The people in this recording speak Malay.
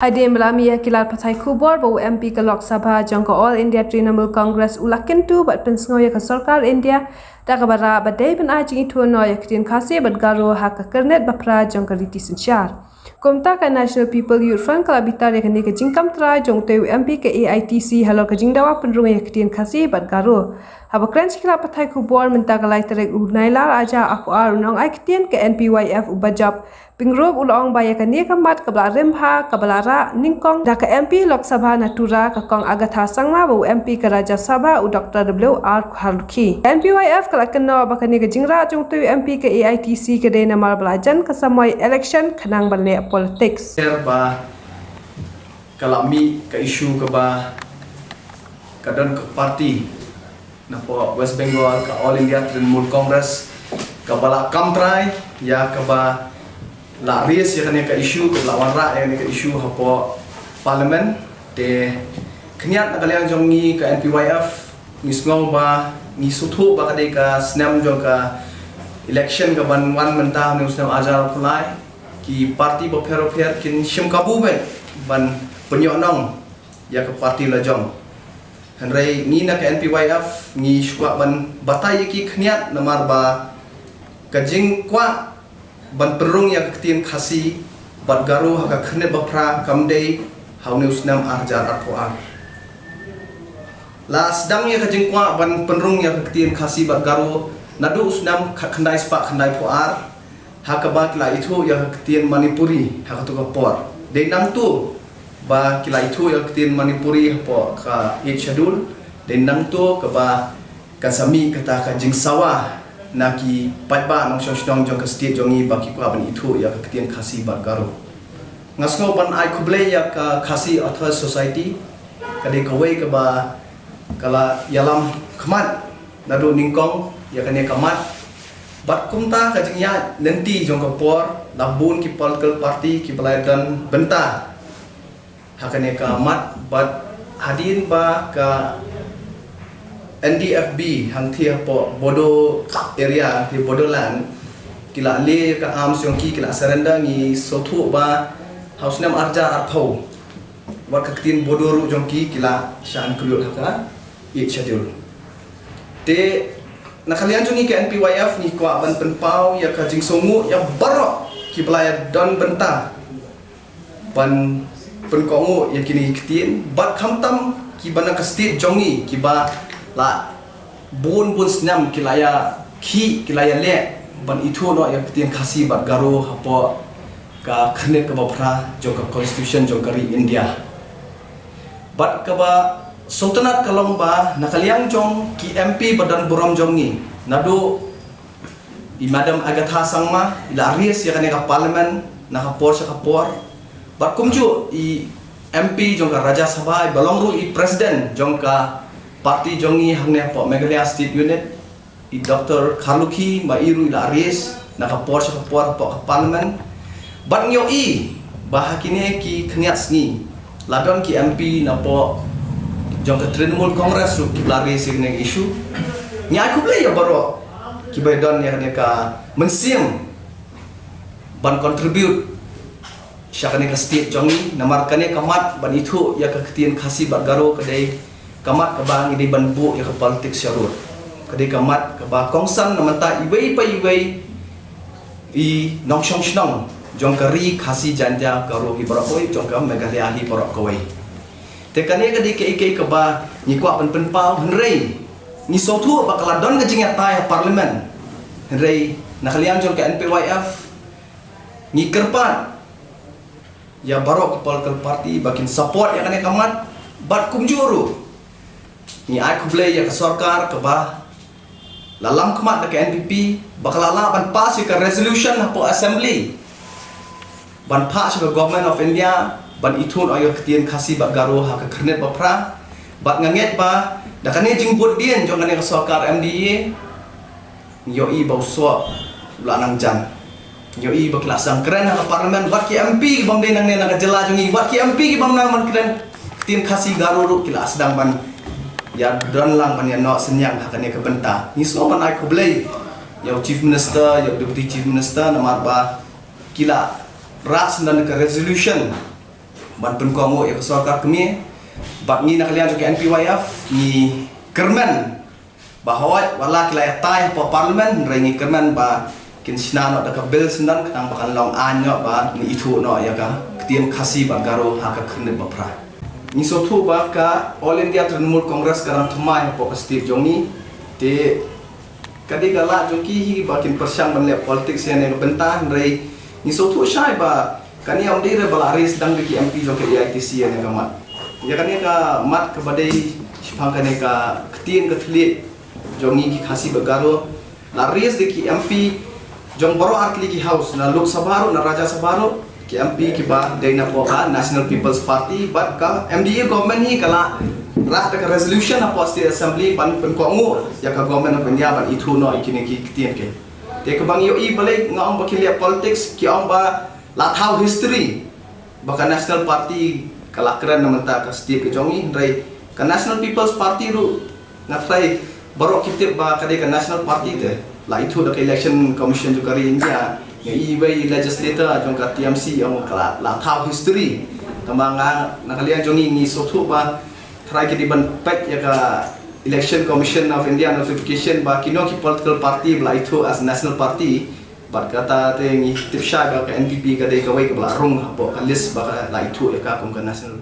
Ade melami kilat Partai Kubor bau MP ke Lok Sabha jangka All India Trinamool Congress ulakin tu bat pensngo ya ke Sarkar India da kabara badai ben ajing itu no ya kedin khasi bat garo hak kernet bapra jangka riti sensyar. Komta ka National People Youth Front kalabitar ya kini ke jingkam tra jong tu MP ke AITC halor ke jingdawa penrung ya kedin khasi bat garo. Haba keren kilat Partai Kubor minta kalai terek unailar aja aku unong ai kedin ke NPYF ubajab pingrub ulong baya kani kamat kabla remha kablara ningkong da ka MP Lok Sabha Natura ka kong Agatha Sangma bu MP ka Rajya Sabha u Dr. W.R. Khaluki NPYF kala kena bakani ka jingra jung tu MP ka AITC ka de namar belajan ka samai election khanang balne politics ba kalami ka isu ka ba kadon ka parti na po West Bengal ka All India Trinamool Congress ka bala kamtrai ya ka ba la ries ya kane ka isu ka lawan ra ya ka isu hapo parliament te kniat na kalian jongi ka NPYF ni ngong ba ni suthu ba ka ka snam jong ka election ka ban wan mentah ni snam ajar pulai ki parti bo phero pher kin shim kabu be ban penyonong ya ka parti la jong hanrei ni na ka NPYF ni shwa ban batai ki kniat namar ba ka jing kwa ban perung yang ketin khasi bat garu haka khne bapra kamdei haune usnam arjar arpoan la sedang ya kajing kwa ban perung yang ketin khasi bat garu nadu usnam khandai spa khandai poar haka ba kila itu yang ketin manipuri haka tu kapor de nang tu ba kila itu yang ketin manipuri hapo ka it schedule de nang tu ka ba kasami kata kajing sawah naki paiba nong shong jong ka state jongi baki ko ban itu ya ka ketien khasi bar garo ngasngo ban ai khuble ya ka khasi author society kade ka wei ka ba kala yalam khmat nadu ningkong ya kane kamat bat kumta ka jingya lenti jong ka por labun ki political party ki pelayan benta hakane ka mat bat hadin ba ka NDFB hang thia po bodo area di bodoland kila le ka am syong ki kila surrender ni sothu ba house nam arja arpho wa ka tin bodo ru jong ki kila shan kulur haka it schedule te na kalian jungi ke NPYF ni kwa ban penpau ya ka jing songu ya barok ki pelaya don benta ban penkongu ya kini kitin bat khamtam ki bana ka state jongi ki ba la bun snam kilaya ki kilaya le ban itu no yang ketien khasi bat garo hapo ka khne ka bapra jo ka constitution jo kari India bat ka ba sultanat kalong ba nakaliang jong ki MP badan borom jongi nado i madam Agatha Sangma ila ries ya kane ka parliament na ka por sa ka por bat kumju i MP jong ka Rajya Sabha balongru i president jong ka parti jongi hangne po Meghalaya State Unit i Dr. Khaluki mairu ila aris nakapor sa kapor po ka parliament bat ngyo i bahakine ki khniat sni ladon ki MP na po jong ka Trinamool Congress ru ki lari signe issue nya ku ble ya baro ki baydon ya ka mensim ban contribute syakane ka state jongi namarkane kamat ban itu ya ka ketien khasi bat garo kadai kamat kabang ini banbu ya ke politik syarut kadi kamat kaba kongsan namanta iwei pa iwei i nongshong shnong jong kari khasi janja garo hi barokoi jong ka Meghalaya hi barokoi te kane kadi ke kaba ni kwa pen pau henrei ni sotu bakal don ngajing tai parlimen henrei nakalian jong ka NPYF ni kerpat ya barok political party bakin support ya kane kamat bat kumjuru ni ai kuble ya ke sarkar ke ba lalam kemat ke NPP bakal ban pas ke resolution hapo assembly ban pas ke government of India ban itun ayo ketien khasi bak garo ha ke kernet bapra bat nganget ba da kane jingbut dien jong kane ke sarkar MDA yo i bau so lanang jan yo i bak lasang keren ha parlimen bat ki MP bang de nang ne nang jela jongi bat ki MP bang nang man keren ketien khasi garo ru kila sedang ban ya don lang man ya no senyang hakane ke benta ni so man ai kublei ya chief minister ya deputy chief minister namar ba kila ras dan ke resolution ban penkongo ya sarkar kami bat ni nakalian juga NPYF ni kerman bahwa wala kilaya tay po parlimen rengi kerman ba kin sinano da ka bill sendan kang bakal long anyo ba ni itu no ya ka ketiem khasi ba garo ha ka khne ba pra ni so thu ba ka All India Trinamool Congress karang thumai po ka Steve Jongi te kadi gala jo ki hi ba kin persyang ban le politics ya ne bentah rei ni so thu shai ba kani am de bala res dang ki MP jo ke AITC ya ne ka mat ya kani ka mat ke badai sipang kani ka ketien ke thli jongi ki khasi ba garo la res de ki MP jong baro arkli ki house na Lok Sabha na Raja Sabha ki MP ki ba dena po ka National People's Party but ka MDA government hi kala rah ka resolution apa state assembly pan penkongu ya ka government of India ban itu no ikini ki ketien ke te ka bang yo I balik ngong ba kilia politics ki ong ba la thau history baka National Party kala keren namanta ka Steve ke jongi rai ka National People's Party ru ngatrai baro kitip ba kade ka National Party te la itu da election commission juga ri India ya I legislator jong ka TMC ong kala la thau history tamanga nakalian jongi ni sotu ba try ke di ban pek ya ka election commission of India notification ba kino ki political party bla itu as national party bat kata te ngi tipsha ka NPP ka dei ka wai ka bla rung hapo ka list ba ka la itu ya ka kung ka national